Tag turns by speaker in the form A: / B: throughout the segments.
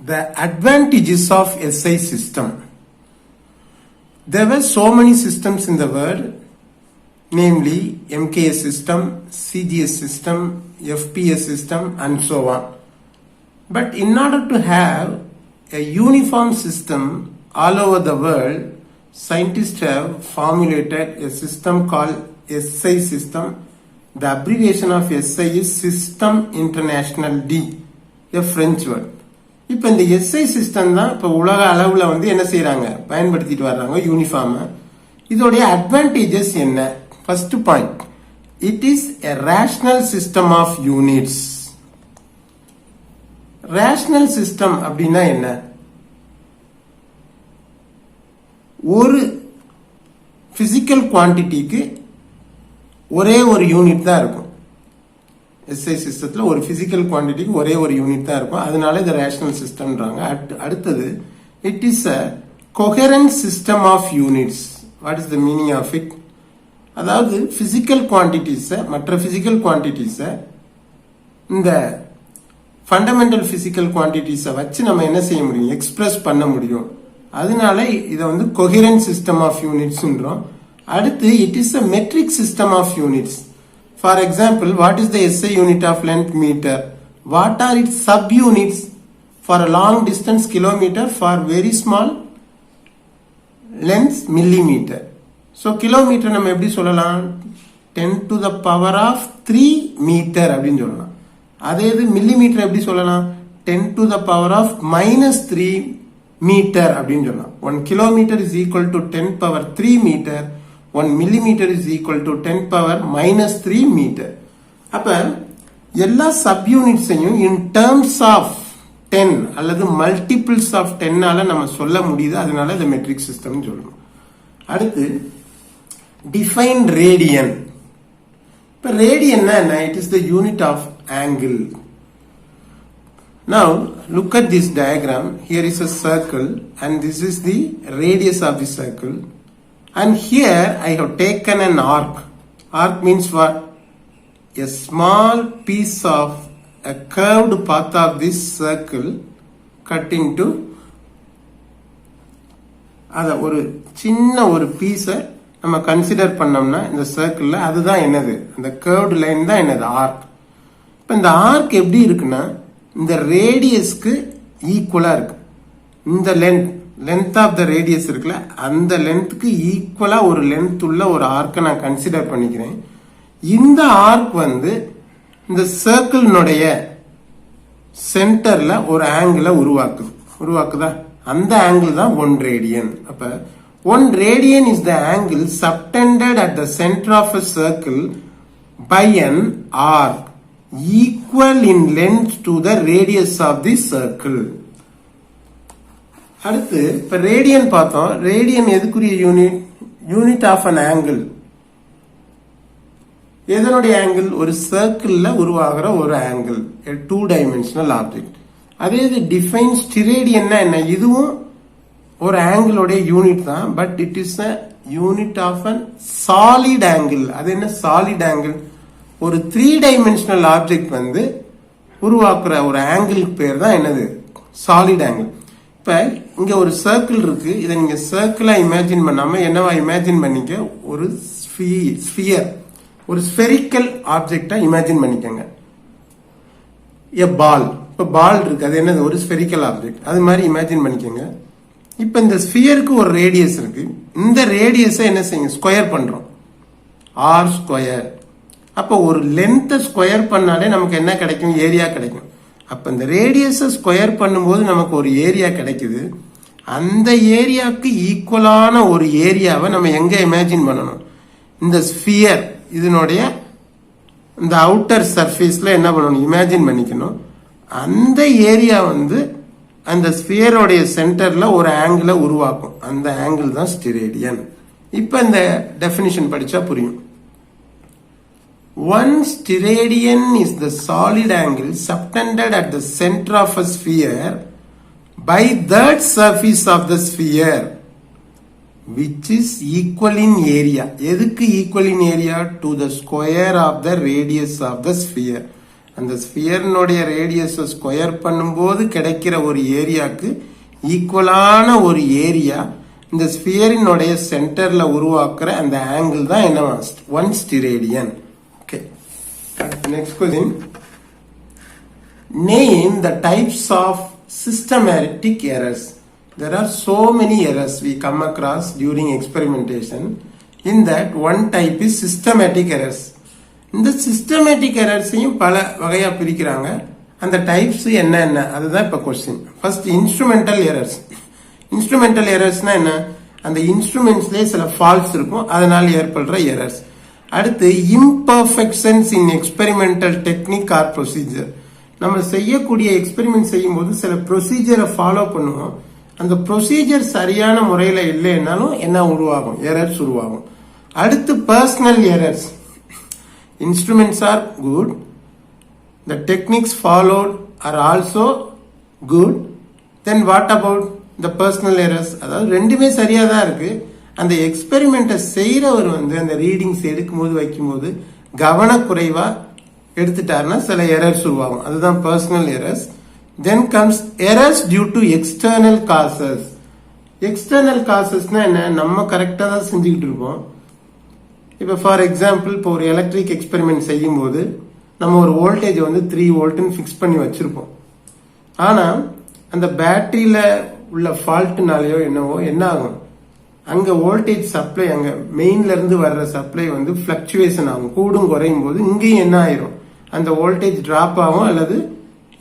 A: The advantages of SI system. There were so many systems in the world, namely MKS system, CGS system, FPS system, and so on. But in order to have a uniform system all over the world, scientists have formulated a system called SI system. The abbreviation of SI is System International D, a French word. இப்போ இந்த SI system தான் இப்போ உலக அளவில் வந்து என்ன செய்யறாங்க, பயன்படுத்திட்டு வர்றாங்க யூனிஃபார்மா. இதோடைய அட்வான்டேஜஸ் என்ன? First point, it is a rational system of units. Rational system அப்படின்னா என்ன? ஒரு பிசிக்கல் குவான்டிட்டிக்கு ஒரே ஒரு யூனிட் தான் இருக்கும். எஸ்ஐ சிஸ்டத்தில் ஒரு பிசிக்கல் குவான்டிட்டிக்கு ஒரே ஒரு யூனிட் தான் இருக்கும். அதனால இது ரேஷனல் சிஸ்டம்ன்றாங்க. அடுத்தது, it is a coherent system of units. What is the meaning of it? அதாவது பிசிக்கல் குவான்டிட்டிஸை, மற்ற பிசிக்கல் குவான்டிட்டிஸை இந்த ஃபண்டமெண்டல் பிசிக்கல் குவான்டிட்டிஸை வச்சு நம்ம என்ன செய்ய முடியும், எக்ஸ்பிரஸ் பண்ண முடியும். அதனால இதை வந்து கொஹெரண்ட் சிஸ்டம் ஆஃப் யூனிட்ஸ்ன்றோம். அடுத்து, it is a metric system of units. For example, what is the SI unit of length? Meter. What are its subunits? For a long distance, kilometer. For very small length, millimeter. So kilometer நம்ம எப்படி சொல்லலாம்? 10 to the power of 3 meter அப்படின்னு சொல்லலாம். அதே இது millimeter எப்படி சொல்லலாம்? 10 to the power of -3 meter அப்படின்னு சொல்லலாம். 1 kilometer is equal to 10 power 3 meter. 1 millimeter is equal to 10 power -3 meter. அப்ப எல்லா சப்யூனிட்ஸையும் in terms of 10 அல்லது multiples of 10 ஆல நம்ம சொல்ல முடியுது. அதனால இந்த மெட்ரிக் சிஸ்டம் சொல்லணும். அடுத்து, define radian. இப்ப ரேடியன்னா என்ன? It is the unit of angle. Now look at this diagram. Here is a circle and this is the radius of the circle. And here I have taken an arc. Arc means what? A small piece of a curved path of this circle cut into அத ஒரு சின்ன ஒரு பீஸை நம்ம consider பண்ணோம்னா இந்த சர்க்கிள்ல அதுதான் என்னது, அந்த கர்வ்டு லைன் தான் என்னது, ஆர்க். இப்போ இந்த ஆர்க் எப்படி இருக்குன்னா இந்த ரேடியஸ்க்கு ஈக்குவலா இருக்கு. இந்த லென்த் ஆஃப் த ரேடியஸ் இருக்குல்ல, அந்த லென்த்துக்கு ஈக்குவலா ஒரு லென்த் உள்ள ஒரு ஆர்க்கை நான் கன்சிடர் பண்ணிக்கிறேன். இந்த ஆர்க் வந்து இந்த சர்க்கிளினுடைய சென்டர்ல ஒரு ஆங்கிள உருவாக்குதா? அந்த ஆங்கிள் தான் 1 ரேடியன். அப்ப 1 radian is the angle subtended at the center of a circle by an arc equal in length to the radius of the circle. அடுத்து, இப்ப ரேடியன் பார்த்தோம். ரேடியன் எதுக்குரிய unit? Unit of an angle. எதனுடைய angle? ஒரு சர்க்கிள்ல உருவாகிற ஒரு angle, 2 dimensional object. அதே இது டிஃபைன் ஸ்டிரேடியன்னா என்ன? இதுவும் ஒரு ஆங்கிளோடைய யூனிட் தான், but it is a unit of an solid angle. அது என்ன சாலிட் ஆங்கிள்? ஒரு 3 டைமென்ஷனல் ஆப்ஜெக்ட் வந்து உருவாக்குற ஒரு ஆங்கிளுக்கு பேர் தான் என்னது, சாலிட் ஆங்கிள். இப்ப இங்க ஒரு சர்க்கிள் இருக்கு. இதை நீங்க சர்க்கிளா இமேஜின் பண்ணாம என்னவா இமேஜின் பண்ணிக்க, ஒரு ஸ்பியர், ஒரு ஸ்பெரிக்கல் ஆப்ஜெக்டா இமேஜின் பண்ணிக்கங்க. எ பால். இப்ப பால் இருக்கு, அது என்னது, ஒரு ஸ்பெரிக்கல் ஆப்ஜெக்ட். அது மாதிரி இமேஜின் பண்ணிக்கங்க. இப்ப இந்த ஸ்பியருக்கு ஒரு ரேடியஸ் இருக்கு. இந்த ரேடியஸை என்ன செய்யுங்க, ஸ்கொயர் பண்றோம், ஆர் ஸ்கொயர். அப்ப ஒரு லென்த்தை ஸ்கொயர் பண்ணாலே நமக்கு என்ன கிடைக்கும், ஏரியா கிடைக்கும். அப்ப இந்த ரேடியஸை ஸ்கொயர் பண்ணும்போது நமக்கு ஒரு ஏரியா கிடைக்குது. அந்த ஏரியாவுக்கு ஈக்குவலான ஒரு ஏரியாவை நம்ம எங்க இமேஜின் பண்ணணும், இந்த ஸ்பியர் இதனுடைய இந்த அவுட்டர் சர்ஃபேஸ்ல என்ன பண்ணணும், இமேஜின் பண்ணிக்கணும். அந்த ஏரியா வந்து அந்த ஸ்பியரோடைய சென்டர்ல ஒரு ஆங்கிளை உருவாக்கும். அந்த ஆங்கிள் தான் ஸ்டிரேடியன். இப்ப இந்த டெபினிஷன் படிச்சா புரியும். One steradian is the solid angle subtended at the center of a sphere by that surface of the sphere which is equal in area. எதுக்கு equal in area? To the square of the radius of the sphere. அந்த ஸ்பியர்னுடைய ரேடியஸை square பண்ணும்போது கிடைக்கிற ஒரு ஏரியாவுக்கு ஈக்குவலான ஒரு area இந்த ஸ்பியரினுடைய சென்டர்ல உருவாக்குற அந்த ஆங்கிள் தான் என்ன 1 steradian. Okay, next question. Name the types of systematic errors. There are so many errors we come across during experimentation. In that, one type is systematic errors. இந்த systematic errorsையும் பல வகையா பிரிக்கிறாங்க. அந்த டைப்ஸ் என்ன அதுதான் இப்ப question. First instrumental errors. Instrumental எரர்ஸ்னா என்ன? அந்த இன்ஸ்ட்ருமெண்ட்ஸ்லயே சில ஃபால்ட்ஸ் இருக்கும், அதனால ஏற்படுற எரர்ஸ். அடுத்து இம்பர்ஃபெக்ஷன்ஸ் இன் எக்ஸ்பெரிமெண்டல் டெக்னிக் ஆர் ப்ரொசீஜர். நம்ம செய்யக்கூடிய எக்ஸ்பெரிமெண்ட் செய்யும் போது சில ப்ரொசீஜரை ஃபாலோ பண்ணுவோம். அந்த ப்ரொசீஜர் சரியான முறையில இல்லைன்னாலும் என்ன உருவாகும்? எரர்ஸ் உருவாகும். அடுத்து personal errors. Instruments are good, the techniques followed are also good, then what about the personal errors? அதாவது ரெண்டுமே சரியா தான் இருக்கு. அந்த எக்ஸ்பெரிமெண்ட்டை செய்யறவர் அந்த ரீடிங்ஸ் எடுக்கும்போது வைக்கும்போது கவனக்குறைவா எடுத்துட்டாருன்னா சில எரர்ஸ் உருவாகும். அதுதான் personal errors. Then comes errors due to external causes. External காசஸ்னா என்ன? நம்ம கரெக்டா தான் செஞ்சுக்கிட்டு இருப்போம். இப்போ ஃபார் எக்ஸாம்பிள், இப்போ ஒரு எலக்ட்ரிக் எக்ஸ்பெரிமெண்ட் செய்யும் போது நம்ம ஒரு வோல்டேஜ் 3 வோல்ட்னு ஃபிக்ஸ் பண்ணி வச்சிருப்போம். ஆனா அந்த பேட்டரியில உள்ள ஃபால்ட்னாலயோ என்னவோ என்ன ஆகும்? அங்க வோல்டேஜ் சப்ளை, அங்க மெயின்ல இருந்து வர்ற சப்ளை பிளக்சுவேஷன் ஆகும். கூடும் குறையும் போது இங்கேயும் என்ன ஆயிரும்? அந்த வோல்டேஜ் டிராப் ஆகும் அல்லது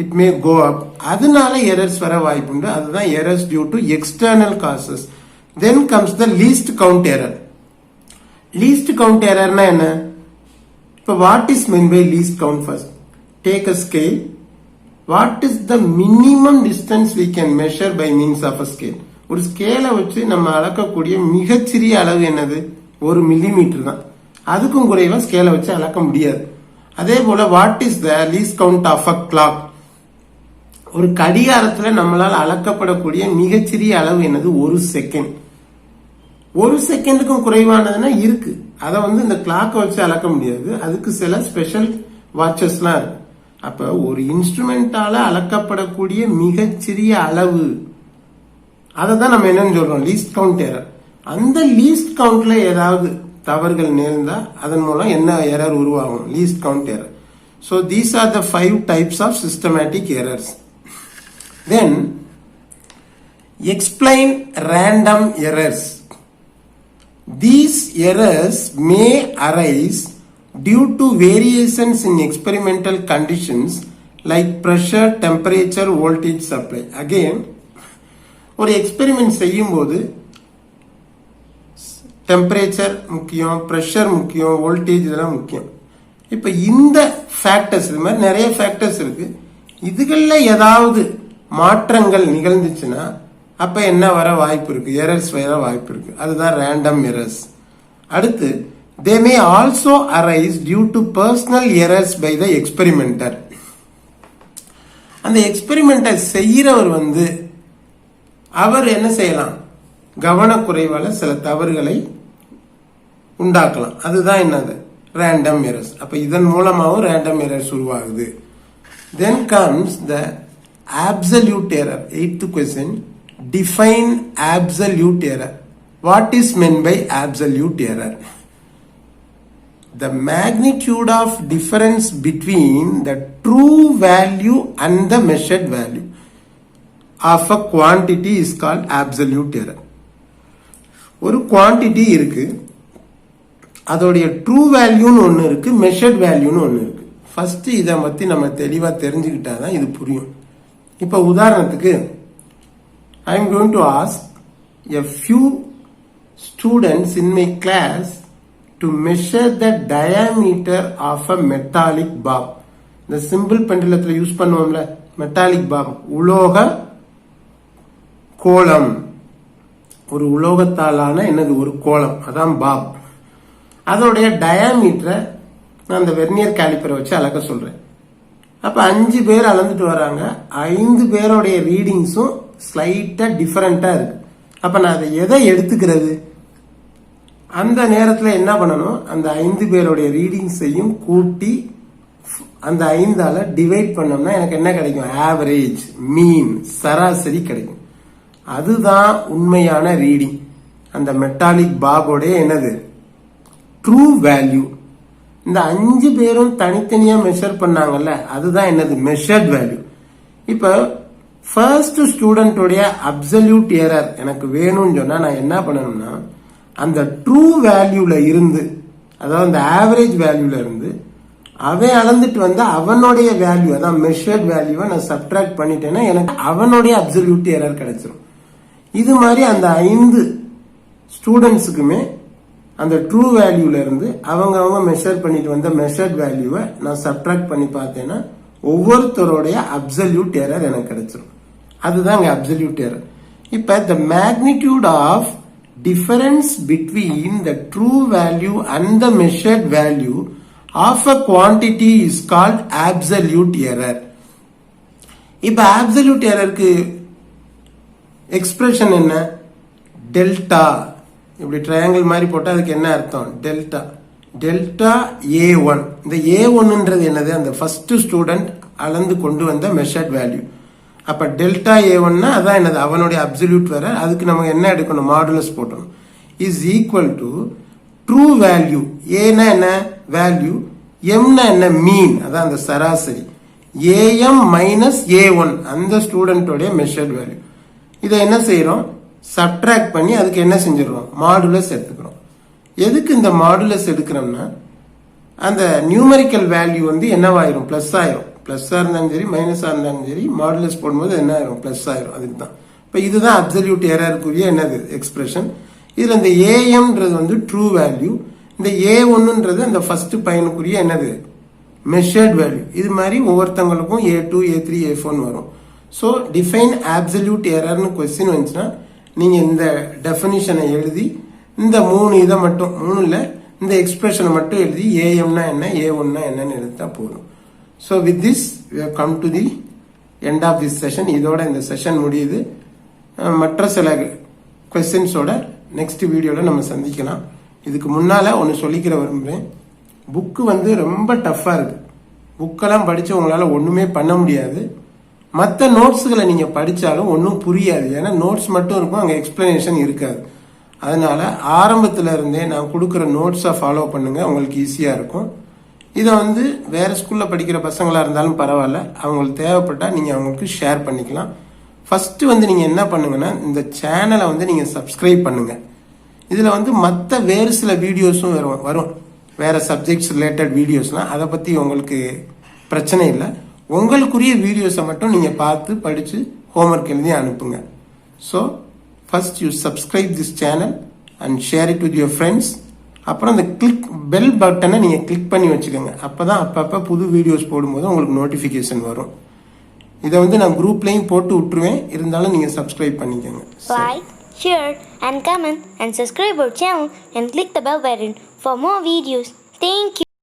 A: இட் மே கோ அப். அதனால எரர்ஸ் வர வாய்ப்புண்டு. அதுதான் errors due to external causes. Then comes the least count error. Least count எரர்னா என்ன? இப்போ what is meant by least count? First take a scale. What is the minimum distance we can measure by means of a scale? ஒரு ஸ்கேலை வச்சு நம்ம அளக்கக்கூடிய மிகச்சிறிய அளவு என்னது? 1 மில்லிமீட்டர் தான். அதுக்கும் குறைவா ஸ்கேலை வச்சு அளக்க முடியாது. அதே போல what is the least count of a clock? ஒரு கடிகாரத்துல நம்மளால் அளக்கப்படக்கூடிய மிகச்சிறிய அளவு என்னது? 1 செகண்ட். 1 செகண்டுக்கும் குறைவானதுன்னா இருக்கு. அதை இந்த கிளாக்கை வச்சு அளக்க முடியாது. அதுக்கு சில ஸ்பெஷல் வாட்சஸ்லாம் இருக்கு. அப்ப ஒரு இன்ஸ்ட்ருமெண்டால அளக்கப்படக்கூடிய மிகச்சிறிய அளவு, அதை தான் நம்ம என்னன்னு சொல்றோம்? Least count error. அந்த லீஸ்ட் கவுண்ட்ல ஏதாவது தவறுகள் நேர்ந்தா அதன் மூலம் என்ன எரர் உருவாகும்? Least count error. So these are the 5 types of systematic errors. Then explain random errors. These errors may arise due to variations in experimental conditions like pressure, temperature, voltage supply. Again, ஒரு experiment செய்யும் போது temperature முக்கியம், pressure முக்கியம், voltage இதெல்லாம் முக்கியம். இப்ப இந்த factors, இது மாதிரி நிறைய ஃபேக்டர்ஸ் இருக்கு. இதுகள்ல ஏதாவது மாற்றங்கள் நிகழ்ந்துச்சுன்னா அப்ப என்ன வர வாய்ப்பு இருக்கு? எரர்ஸ் வர வாய்ப்பு இருக்கு. அதுதான் ரேண்டம் எரர்ஸ். அடுத்து they may also arise due to personal errors by the experimenter. அந்த எக்ஸ்பெரிமெண்ட்டை செய்யறவர் அவர் என்ன செய்யலாம்? கவனக்குறைவால சில தவறுகளை உண்டாக்கலாம். அதுதான் என்னது? Random errors. அப்ப இதன் மூலமாகவும் ரேண்டம் எரர்ஸ் உருவாகுது. Then comes the absolute error. 8th question. Define absolute error. What is meant by absolute error? The magnitude of difference between the true value and the measured value of a quantity is called absolute error. ஒரு quantity இருக்கு, அதோடைய true வேல்யூன்னு ஒன்னு இருக்கு, measured வேல்யூன்னு ஒன்னு இருக்கு. First இதை பத்தி நம்ம தெளிவா தெரிஞ்சுக்கிட்டாதான் இது புரியும். இப்ப உதாரணத்துக்கு I am going to ask a few students in my class to measure the diameter of a metallic bulb. இந்த சிம்பிள் பெண்டலத்துல யூஸ் பண்ணுவோம்ல, மெட்டாலிக் பாப், உலோக கோலம், ஒரு உலோகத்தாலான என்னது? ஒரு கோலம், அதான் பாப். அதோடைய டயாமீட்டரை நான் அந்த வெர்னியர் காலிப்பரை வச்சு அளக்க சொல்றேன். அப்ப 5 பேர் அளந்துட்டு வராங்க. 5 பேருடைய ரீடிங்ஸும் ஸ்லைட்டா டிஃபரெண்டா இருக்கு. அப்ப நான் அதை எதை எடுத்துக்கிறது? அந்த நேரத்தில் என்ன பண்ணணும்? அந்த 5 பேருடைய ரீடிங்ஸையும் கூட்டி அந்த 5ஆல டிவைட் பண்ணோம்னா எனக்கு என்ன கிடைக்கும்? ஆவரேஜ், மீன், சராசரி கிடைக்கும். அதுதான் உண்மையான ரீடிங். அந்த மெட்டாலிக் பாபோடைய என்னது? True value. இந்த 5 பேரும் தனித்தனியா மெஷர் பண்ணாங்கல்ல, அதுதான் என்னது? Measured value. இப்ப ஃபர்ஸ்ட் ஸ்டூடெண்டோடைய அப்சல்யூட் எரர் எனக்கு வேணும்னு சொன்னா நான் என்ன பண்ணணும்னா, அந்த ட்ரூ வேல்யூல இருந்து, அதாவது அந்த ஆவரேஜ் வேல்யூல இருந்து அவன் அளந்துட்டு வந்து அவனுடைய வேல்யூ, அதான் மெஷர்ட் வேல்யூவை நான் சப்ட்ராக்ட் பண்ணிட்டேன்னா எனக்கு அவனுடைய அப்சல்யூட் எரர் கிடைச்சிரும். இது மாதிரி அந்த 5 ஸ்டூடெண்ட்ஸுக்குமே அந்த ட்ரூ வேல்யூல இருந்து அவங்க மெஷர் பண்ணிட்டு வந்த மெஷர்ட் வேல்யூவை நான் சப்ட்ராக்ட் பண்ணி பார்த்தேன்னா ஒவ்வொருத்தருடைய அப்சல்யூட் எரர் எனக்கு கிடைச்சிரும். அதுதான் இங்க அப்சல்யூட் எரர். இப்ப the magnitude of difference between the true value and the measured value of a quantity is called absolute error. இப்ப absolute errorக்கு எக்ஸ்பிரஷன் என்ன? டெல்டா. இப்படி ட்ரையாங்கிள் மாதிரி போட்டா அதுக்கு என்ன அர்த்தம்? டெல்டா. Delta A1. இந்த A1ன்றது என்னது? அந்த ஃபர்ஸ்ட் ஸ்டூடெண்ட் அளந்து கொண்டு வந்த மெஷர்ட் வேல்யூ. அப்ப டெல்டா A1னா அதான் என்னது? அவனுடைய அப்சல்யூட் வேற. அதுக்கு நம்ம என்ன எடுக்கணும்? மாடுலஸ் போட்டணும். Is equal to true value. ஏனா என்ன? வேல்யூ. எம்னா என்ன? மீன், அதான் அந்த சராசரி. ஏஎம் மைனஸ் A1 அந்த ஸ்டூடெண்டோடைய மெஷர்ட் வேல்யூ. இதை என்ன செய்யறோம்? சப்ட்ராக்ட் பண்ணி அதுக்கு என்ன செஞ்சிடறோம்? மாடுலஸ் எடுத்துக்கிறோம். எதுக்கு இந்த மாடுலஸ் எடுக்கிறோம்னா, அந்த நியூமெரிக்கல் வேல்யூ வந்து என்னவாயிரும்? பிளஸ் ஆயிரும். பிளஸ்ஸா இருந்தாலும் சரி மைனஸா இருந்தாலும் சரி மாடுலஸ் போடும்போது என்ன ஆயிரும்? பிளஸ் ஆயிரும். அதுக்கு தான் இப்ப இதுதான் அப்சல்யூட் எரருக்குரிய என்னது? எக்ஸ்பிரஷன். இதுல இந்த ஏஎம்ன்றது வந்து ட்ரூ வேல்யூ, இந்த A1ன்றது அந்த ஃபர்ஸ்ட் பையனுக்குரிய என்னது? Measured value. இது மாதிரி ஒவ்வொருத்தவங்களுக்கும் A2, A3, A4 வரும். ஸோ டிஃபைன் அப்சல்யூட் எரர்னு கொஸ்டின் வந்துச்சுன்னா நீங்க இந்த டெஃபினிஷனை எழுதி இந்த 3 இதை மட்டும் 3ல இந்த எக்ஸ்பிரஷனை மட்டும் எழுதி ஏஎம்னா என்ன, A1னா என்னன்னு எழுதிட்டா போதும். So with this we have come to the end of this session. இதோட இந்த செஷன் முடியுது. மற்ற சில கொஸ்டின்ஸோட நெக்ஸ்ட் வீடியோல நம்ம சந்திக்கலாம். இதுக்கு முன்னால ஒன்னு சொல்லிக்கிற விரும்புறேன். புக்கு வந்து ரொம்ப டஃப்பா இருக்கு. புக்கெல்லாம் படிச்சு உங்களால ஒண்ணுமே பண்ண முடியாது. மற்ற நோட்ஸ்களை நீங்க படிச்சாலும் ஒன்றும் புரியாது. ஏன்னா நோட்ஸ் மட்டும் இருக்கும், அங்க எக்ஸ்பிளனேஷன் இருக்காது. அதனால ஆரம்பத்துல இருந்தே நான் கொடுக்குற நோட்ஸை ஃபாலோ பண்ணுங்க, உங்களுக்கு ஈஸியா இருக்கும். இதை வந்து வேற ஸ்கூல்ல படிக்கிற பசங்களா இருந்தாலும் பரவாயில்ல, அவங்களுக்கு தேவைப்பட்டா நீங்க அவங்களுக்கு ஷேர் பண்ணிக்கலாம். ஃபர்ஸ்ட் வந்து நீங்க என்ன பண்ணுங்கன்னா, இந்த சேனலை வந்து நீங்க சப்ஸ்கிரைப் பண்ணுங்க. இதுல வந்து மற்ற வேறு சில வீடியோஸும் வரும், வேற சப்ஜெக்ட்ஸ் ரிலேட்டட் வீடியோஸ்லாம். அதை பத்தி உங்களுக்கு பிரச்சனை இல்லை. உங்களுக்குரிய வீடியோஸை மட்டும் நீங்க பார்த்து படிச்சு ஹோம்ஒர்க் எழுதி அனுப்புங்க. So first you subscribe this channel and share it with your friends. அப்புறம் அந்த பெல் பட்டனை நீங்க கிளிக் பண்ணி வச்சுக்கோங்க. அப்பதான் அப்பப்ப புது வீடியோஸ் போடும்போது உங்களுக்கு நோட்டிபிகேஷன் வரும். இதை வந்து நான் குரூப்லயும் போட்டு விட்டுருவேன், இருந்தாலும் நீங்க சப்ஸ்கிரைப் பண்ணிக்கோங்க.
B: Like, share and comment and subscribe our channel and click the bell button for more videos. Thank you.